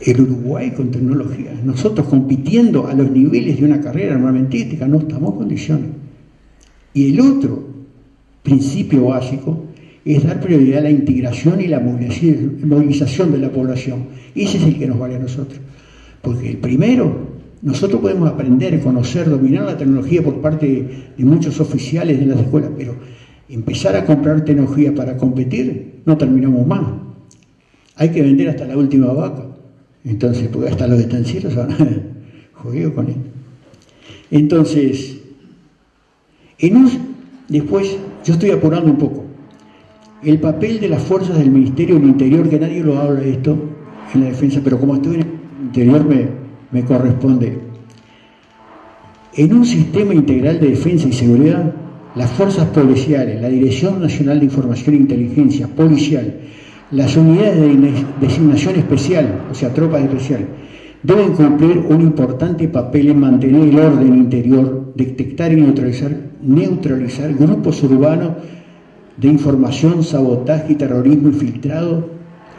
el Uruguay con tecnología, nosotros compitiendo a los niveles de una carrera armamentística, no estamos en condiciones. Y el otro principio básico es dar prioridad a la integración y la movilización de la población. Ese es el que nos vale a nosotros. Porque el primero, nosotros podemos aprender, conocer, dominar la tecnología por parte de muchos oficiales de las escuelas, pero empezar a comprar tecnología para competir, no terminamos más. Hay que vender hasta la última vaca. Entonces, porque hasta los estancieros van jodido con él. Entonces, después, yo estoy apurando un poco. El papel de las fuerzas del Ministerio del Interior, que nadie lo habla de esto en la defensa, pero como estoy en el interior me corresponde. En un sistema integral de defensa y seguridad, las fuerzas policiales, la Dirección Nacional de Información e Inteligencia policial, las unidades de designación especial, o sea, tropas especiales, deben cumplir un importante papel en mantener el orden interior, detectar y neutralizar grupos urbanos de información, sabotaje y terrorismo infiltrado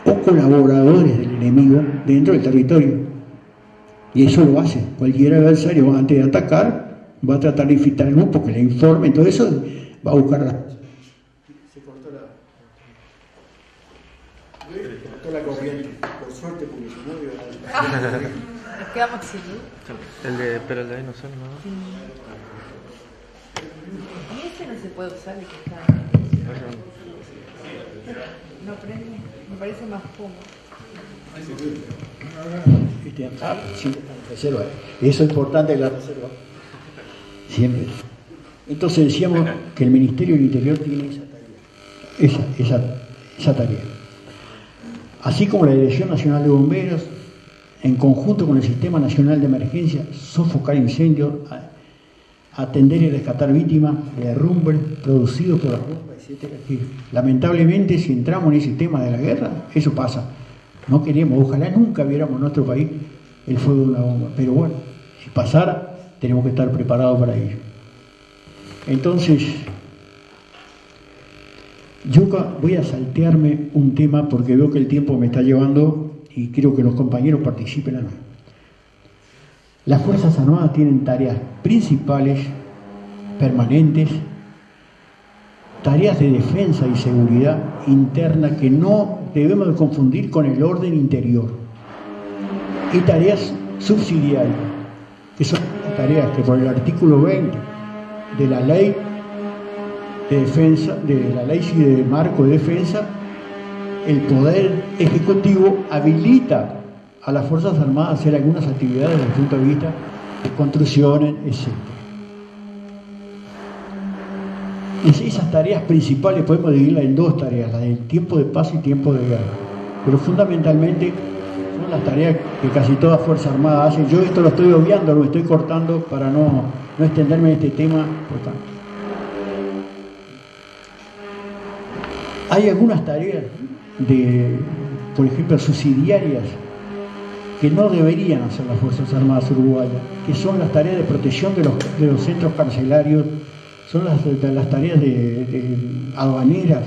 o colaboradores del enemigo dentro del territorio. Y eso lo hace. Cualquier adversario, antes de atacar, va a tratar de infiltrar el grupo, que le informe, todo eso va a buscar Se cortó la corriente, por suerte, porque si no nos quedamos sin luz. Pero el de ahí no sé, ¿no? Sí. Y este no se puede usar, el que está. No prende, me parece más cómodo. Siempre está en reserva. Eso es importante, la reserva. Siempre. Entonces decíamos que el Ministerio del Interior tiene esa tarea. Así como la Dirección Nacional de Bomberos, en conjunto con el Sistema Nacional de Emergencia, sofocar incendios, atender y rescatar víctimas de derrumbes producidos por las bombas, etc. Lamentablemente, si entramos en ese tema de la guerra, eso pasa. No queremos, ojalá nunca viéramos en nuestro país el fuego de una bomba, pero bueno, si pasara, tenemos que estar preparados para ello. Entonces, yo voy a saltearme un tema porque veo que el tiempo me está llevando y quiero que los compañeros participen a mí. Las Fuerzas Armadas tienen tareas principales, permanentes, tareas de defensa y seguridad interna que no debemos de confundir con el orden interior, y tareas subsidiarias, que son tareas que por el artículo 20 de la ley de defensa, de la ley de marco de defensa, el Poder Ejecutivo habilita a las Fuerzas Armadas a hacer algunas actividades desde el punto de vista de construcciones, etc. Esas tareas principales podemos dividirlas en dos tareas, la del tiempo de paz y tiempo de guerra, pero fundamentalmente son las tareas que casi todas Fuerzas Armadas hacen. Yo esto lo estoy obviando, lo estoy cortando para no extenderme en este tema. Hay algunas tareas, por ejemplo, subsidiarias, que no deberían hacer las Fuerzas Armadas uruguayas, que son las tareas de protección de los centros carcelarios, son las tareas de aduaneras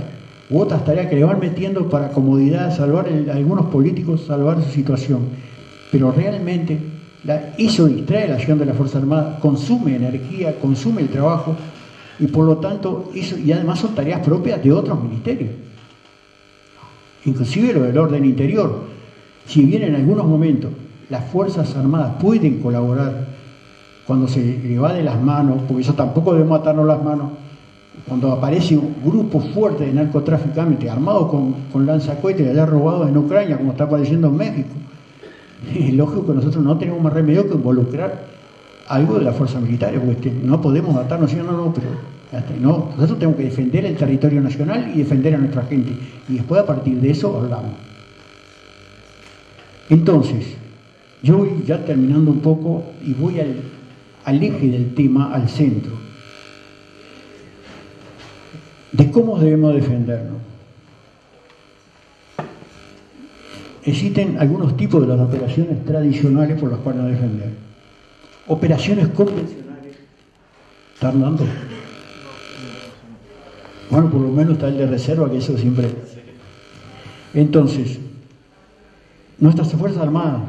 u otras tareas que le van metiendo para comodidad, salvar a algunos políticos, salvar su situación. Pero realmente eso distrae la acción de la Fuerza Armada, consume energía, consume el trabajo, y por lo tanto, y además son tareas propias de otros ministerios. Inclusive lo del orden interior. Si bien en algunos momentos las Fuerzas Armadas pueden colaborar cuando se le va de las manos, porque eso tampoco debemos atarnos las manos, cuando aparece un grupo fuerte de narcotraficantes armados con lanzacohetes allá robados en Ucrania, como está apareciendo en México, es lógico que nosotros no tenemos más remedio que involucrar algo de las fuerzas militares, porque no podemos atarnos y no, nosotros tenemos que defender el territorio nacional y defender a nuestra gente, y después a partir de eso hablamos. Entonces, yo voy ya terminando un poco y voy al eje del tema, al centro, de cómo debemos defendernos. Existen algunos tipos de las operaciones tradicionales por las cuales nos defender. Operaciones convencionales. ¿Están dando? Bueno, por lo menos está el de reserva, que eso siempre. Entonces, nuestras Fuerzas Armadas,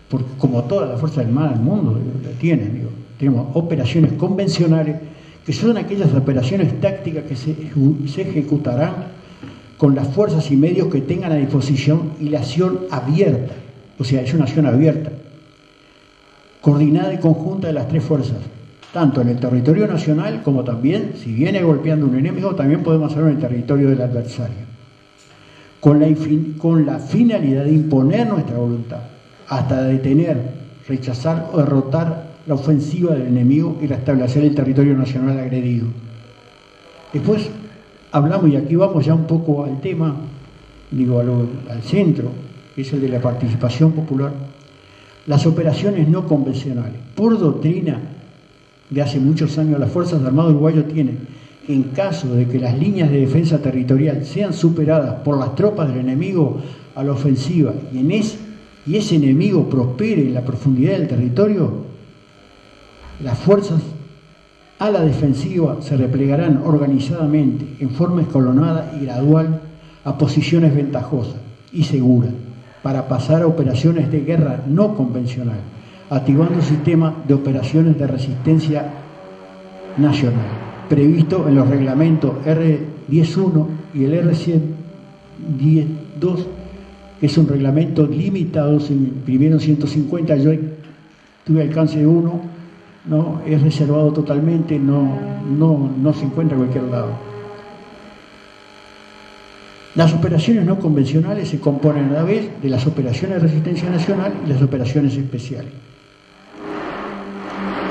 porque como todas las Fuerzas Armadas del mundo la tienen, tenemos operaciones convencionales, que son aquellas operaciones tácticas que se ejecutarán con las fuerzas y medios que tengan a disposición, y la acción abierta, o sea, es una acción abierta, coordinada y conjunta de las tres fuerzas, tanto en el territorio nacional como también, si viene golpeando un enemigo, también podemos hacerlo en el territorio del adversario, con la finalidad de imponer nuestra voluntad, hasta detener, rechazar o derrotar la ofensiva del enemigo y restablecer el territorio nacional agredido. Después hablamos, y aquí vamos ya un poco al tema, al centro, que es el de la participación popular, las operaciones no convencionales. Por doctrina de hace muchos años, las Fuerzas Armadas uruguayas tienen, en caso de que las líneas de defensa territorial sean superadas por las tropas del enemigo a la ofensiva, y y ese enemigo prospere en la profundidad del territorio, las fuerzas a la defensiva se replegarán organizadamente, en forma escalonada y gradual, a posiciones ventajosas y seguras, para pasar a operaciones de guerra no convencional, activando un sistema de operaciones de resistencia nacional, previsto en los reglamentos R10.1 y el R110.2, que es un reglamento limitado, se imprimieron 150, yo tuve alcance de uno, ¿no? Es reservado totalmente, no se encuentra en cualquier lado. Las operaciones no convencionales se componen a la vez de las operaciones de resistencia nacional y las operaciones especiales.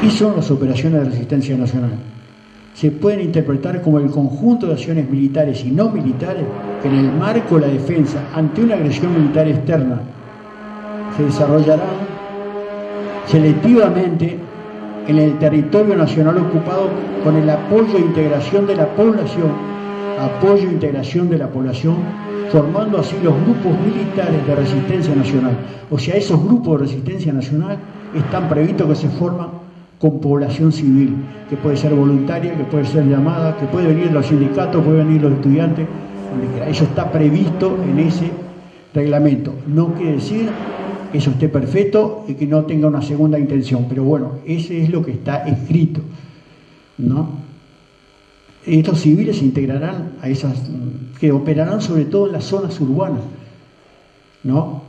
¿Qué son las operaciones de resistencia nacional? Se pueden interpretar como el conjunto de acciones militares y no militares que en el marco de la defensa ante una agresión militar externa se desarrollarán selectivamente en el territorio nacional ocupado con el apoyo e integración de la población, formando así los grupos militares de resistencia nacional. O sea, esos grupos de resistencia nacional están previstos que se forman con población civil, que puede ser voluntaria, que puede ser llamada, que puede venir los sindicatos, pueden venir los estudiantes, eso está previsto en ese reglamento. No quiere decir que eso esté perfecto y que no tenga una segunda intención, pero bueno, ese es lo que está escrito, ¿no? Estos civiles se integrarán a esas, que operarán sobre todo en las zonas urbanas, ¿no?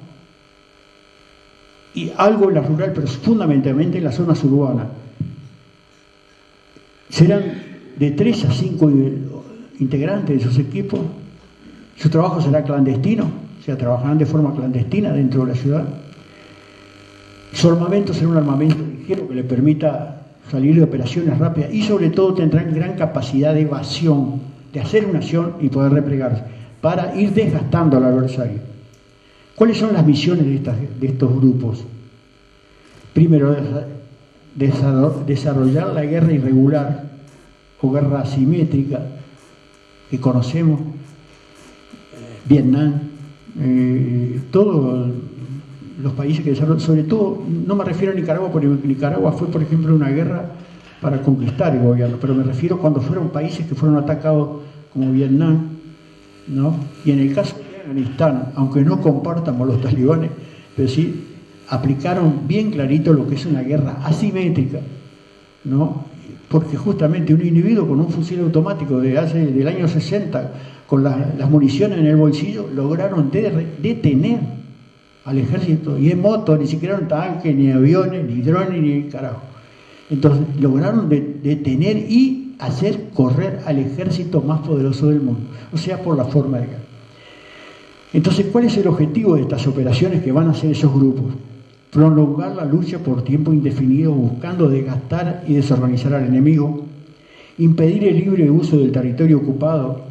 Y algo en la rural, pero fundamentalmente en las zonas urbanas. Serán de 3 a 5 integrantes de sus equipos. Su trabajo será clandestino, o sea, trabajarán de forma clandestina dentro de la ciudad. Su armamento será un armamento ligero que le permita salir de operaciones rápidas y sobre todo tendrán gran capacidad de evasión, de hacer una acción y poder replegarse, para ir desgastando al adversario. ¿Cuáles son las misiones de estos grupos? Primero, desarrollar la guerra irregular o guerra asimétrica que conocemos, Vietnam, todos los países que desarrollan, sobre todo, no me refiero a Nicaragua, porque Nicaragua fue, por ejemplo, una guerra para conquistar el gobierno, pero me refiero cuando fueron países que fueron atacados como Vietnam, ¿no? Y en el caso de Afganistán, aunque no compartamos los talibanes, pero sí aplicaron bien clarito lo que es una guerra asimétrica, ¿no? Porque justamente un individuo con un fusil automático del año 60, con las municiones en el bolsillo, lograron detener al ejército, y en moto, ni siquiera un tanque, ni aviones, ni drones, ni carajo. Entonces lograron detener y hacer correr al ejército más poderoso del mundo, o sea, por la forma de guerra. Entonces, ¿cuál es el objetivo de estas operaciones que van a hacer esos grupos? Prolongar la lucha por tiempo indefinido, buscando desgastar y desorganizar al enemigo, impedir el libre uso del territorio ocupado,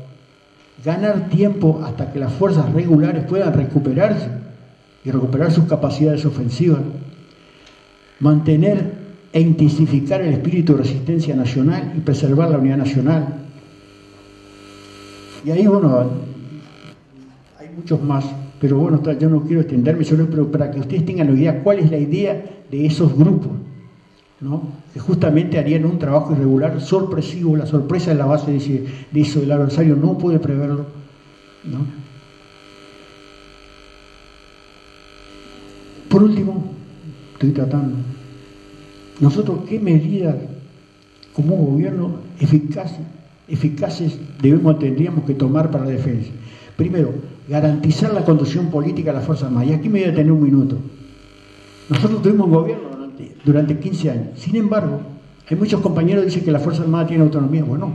ganar tiempo hasta que las fuerzas regulares puedan recuperarse y recuperar sus capacidades ofensivas, mantener e intensificar el espíritu de resistencia nacional y preservar la unidad nacional. Y ahí, bueno, hay muchos más, pero bueno, yo no quiero extenderme solo, pero para que ustedes tengan la idea, cuál es la idea de esos grupos, ¿no? Que justamente harían un trabajo irregular, sorpresivo. La sorpresa es la base de eso, el adversario no puede preverlo, ¿no? Por último, estoy tratando, nosotros qué medidas como gobierno eficaces tendríamos que tomar para la defensa. Primero, garantizar la conducción política de las Fuerzas Armadas. Y aquí me voy a tener un minuto. Nosotros tuvimos un gobierno durante 15 años. Sin embargo, hay muchos compañeros que dicen que las Fuerzas Armadas tienen autonomía. Bueno,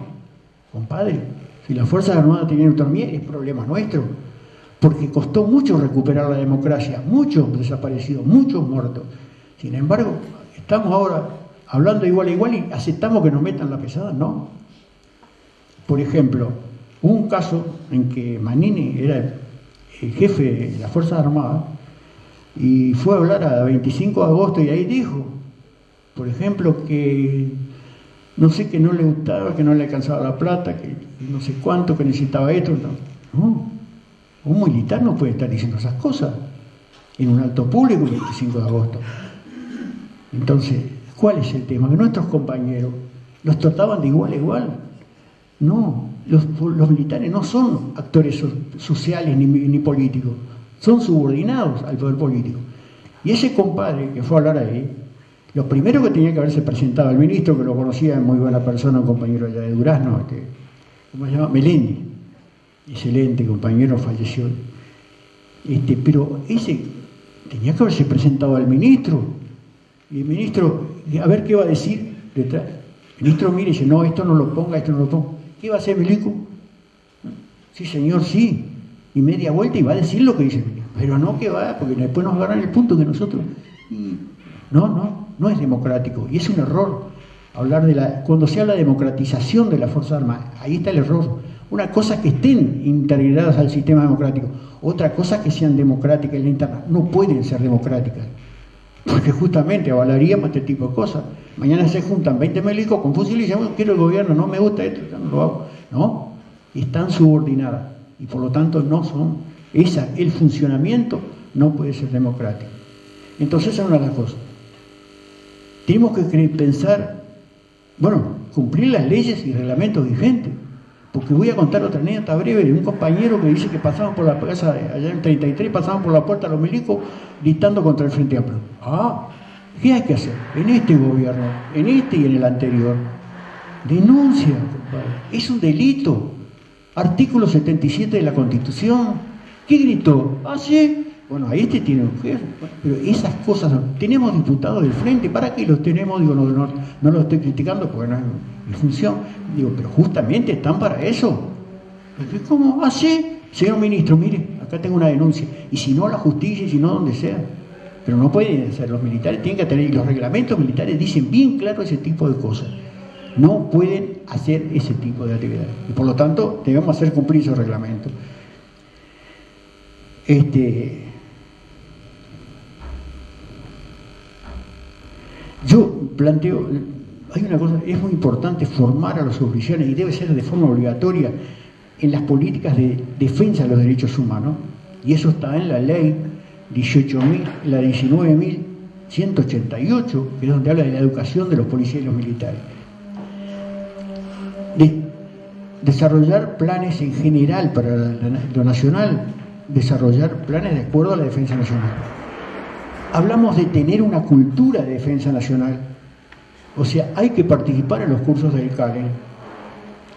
compadre, si las Fuerzas Armadas tienen autonomía, es problema nuestro. Porque costó mucho recuperar la democracia, muchos desaparecidos, muchos muertos. Sin embargo, estamos ahora hablando igual a igual y aceptamos que nos metan la pesada, ¿no? Por ejemplo, hubo un caso en que Manini era el jefe de las Fuerzas Armadas y fue a hablar a 25 de agosto y ahí dijo, por ejemplo, que no sé, que no le gustaba, que no le alcanzaba la plata, que no sé cuánto, que necesitaba esto. No, un militar no puede estar diciendo esas cosas. en un acto público el 25 de agosto. Entonces, ¿cuál es el tema? Que nuestros compañeros los trataban de igual a igual. No, los militares no son actores sociales ni políticos, son subordinados al poder político. Y ese compadre que fue a hablar ahí, lo primero que tenía que haberse presentado al ministro, que lo conocía, muy buena persona, un compañero allá de Durazno, ¿cómo se llama? Melendi, excelente compañero, falleció. Pero ese tenía que haberse presentado al ministro, y el ministro, a ver qué va a decir detrás. El ministro mire y dice, no, esto no lo ponga, esto no lo ponga. ¿Qué va a hacer Milico? Sí, señor, sí. Y media vuelta y va a decir lo que dice Milico. Pero no que va, porque después nos agarran el punto que nosotros... No es democrático. Y es un error hablar cuando se habla de democratización de las Fuerzas Armadas, ahí está el error. Una cosa es que estén integradas al sistema democrático, otra cosa es que sean democráticas en la interna. No pueden ser democráticas, porque justamente avalaríamos este tipo de cosas. Mañana se juntan 20 milicos con fusiles y dicen, bueno, quiero el gobierno, no me gusta esto, no lo hago. No, están subordinadas y por lo tanto no son, el funcionamiento no puede ser democrático. Entonces esa es una de las cosas. Tenemos que pensar, cumplir las leyes y reglamentos vigentes. Porque voy a contar otra anécdota breve de un compañero que dice que pasaban por la casa, allá en 33, pasaban por la puerta los milicos gritando contra el Frente Amplio. ¿Qué hay que hacer? En este gobierno, en este y en el anterior, denuncia, compadre. Es un delito. Artículo 77 de la Constitución. ¿Qué gritó? ¿Sí? Bueno, ahí tiene un jefe. Pero esas cosas, tenemos diputados del Frente, ¿para qué los tenemos? Digo, no los estoy criticando porque no es mi función. Digo, pero justamente están para eso. ¿Cómo? ¿Sí? Señor ministro, mire, acá tengo una denuncia. Y si no, a la justicia, y si no, donde sea. Pero no pueden ser, los militares tienen que tener, y los reglamentos militares dicen bien claro ese tipo de cosas. No pueden hacer ese tipo de actividades. Y por lo tanto, debemos hacer cumplir esos reglamentos. Yo planteo, hay una cosa, es muy importante formar a los oficiales y debe ser de forma obligatoria en las políticas de defensa de los derechos humanos, y eso está en la ley 19.188, que es donde habla de la educación de los policías y los militares. Desarrollar planes en general para lo nacional, desarrollar planes de acuerdo a la defensa nacional. Hablamos de tener una cultura de defensa nacional, o sea, hay que participar en los cursos del CALEN,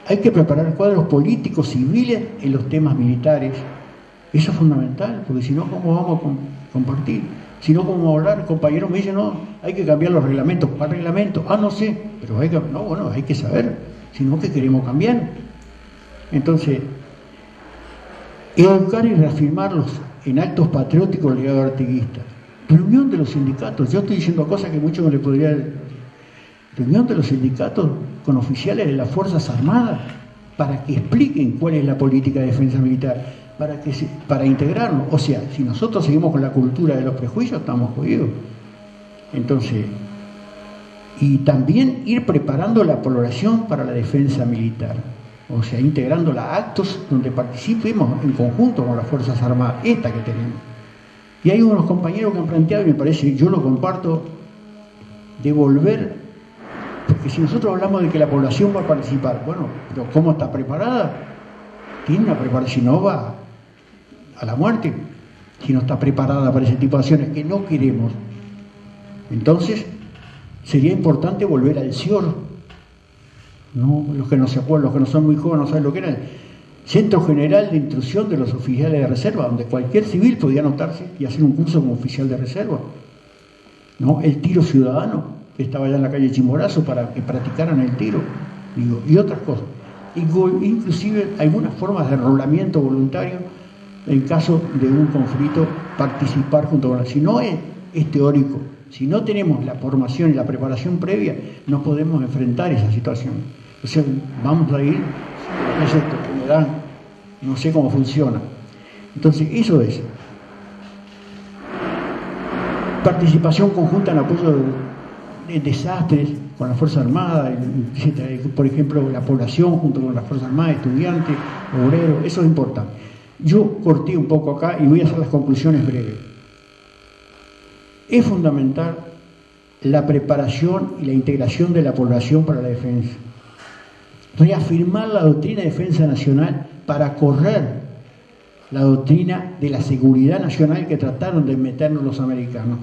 hay que preparar cuadros políticos civiles en los temas militares. Eso es fundamental, porque si no, ¿cómo vamos a compartir? Si no, ¿cómo vamos a hablar? El compañero me dice, no, hay que cambiar los reglamentos. ¿Cuál reglamento? No sé, pero hay que saber, si no, ¿qué queremos cambiar? Entonces, educar y reafirmarlos en actos patrióticos legado artiguista. Reunión de los sindicatos, yo estoy diciendo cosas que muchos no le podrían. Reunión de los sindicatos con oficiales de las Fuerzas Armadas para que expliquen cuál es la política de defensa militar, para integrarnos. O sea, si nosotros seguimos con la cultura de los prejuicios, estamos jodidos. Entonces, y también ir preparando la población para la defensa militar. O sea, integrándola a actos donde participemos en conjunto con las Fuerzas Armadas, esta que tenemos. Y hay unos compañeros que han planteado, y me parece, yo lo comparto, de volver, porque si nosotros hablamos de que la población va a participar, pero ¿cómo está preparada? Tiene una preparación, si no va a la muerte, si no está preparada para ese tipo de acciones que no queremos. Entonces, sería importante volver al CIOR, ¿no? Los que no se acuerdan, los que no son muy jóvenes, no saben lo que era el Centro General de Instrucción de los Oficiales de Reserva, donde cualquier civil podía anotarse y hacer un curso como oficial de reserva, ¿no? El tiro ciudadano, que estaba allá en la calle Chimborazo para que practicaran el tiro, y otras cosas. Inclusive algunas formas de enrolamiento voluntario en caso de un conflicto, participar junto con si no es teórico, si no tenemos la formación y la preparación previa, no podemos enfrentar esa situación. O sea, vamos a ir, es esto que me dan, no sé cómo funciona. Entonces, eso es. Participación conjunta en apoyo de desastres con las Fuerzas Armadas, por ejemplo, la población junto con las Fuerzas Armadas, estudiantes, obreros, eso es importante. Yo corté un poco acá y voy a hacer las conclusiones breves. es fundamental la preparación y la integración de la población para la defensa. Reafirmar la doctrina de defensa nacional para correr la doctrina de la seguridad nacional que trataron de meternos los americanos.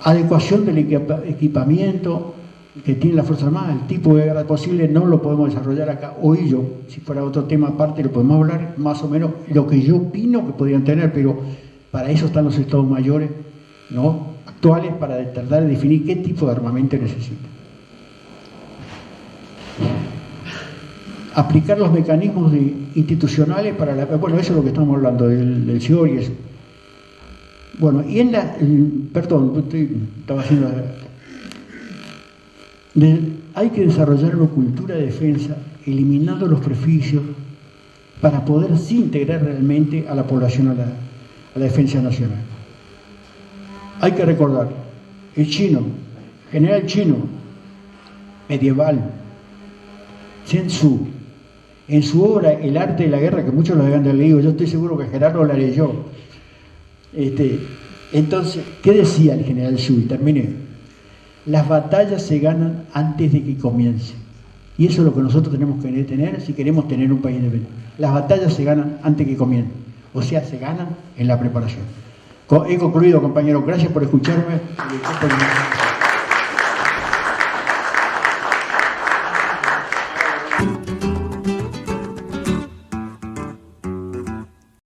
Adecuación del equipamiento que tiene la Fuerza Armada, el tipo de guerra posible no lo podemos desarrollar acá. Hoy yo, si fuera otro tema aparte, lo podemos hablar más o menos lo que yo opino que podrían tener, pero para eso están los estados mayores, ¿no?, actuales, para tratar de definir qué tipo de armamento necesitan. Aplicar los mecanismos institucionales para la... Bueno, eso es lo que estamos hablando, del CIOR y eso. Bueno, y en la... Perdón, estaba haciendo... Hay que desarrollar una cultura de defensa, eliminando los prejuicios, para poder sí integrar realmente a la población a la defensa nacional. Hay que recordar, el chino, general chino, medieval, Sun Tzu, en su obra El arte de la guerra, que muchos lo habían leído, yo estoy seguro que Gerardo la leyó. Entonces, ¿qué decía el general Tzu? Y terminé. Las batallas se ganan antes de que comience. Y eso es lo que nosotros tenemos que tener si queremos tener un país independiente. Las batallas se ganan antes de que comiencen. O sea, se ganan en la preparación. He concluido, compañeros. Gracias por escucharme.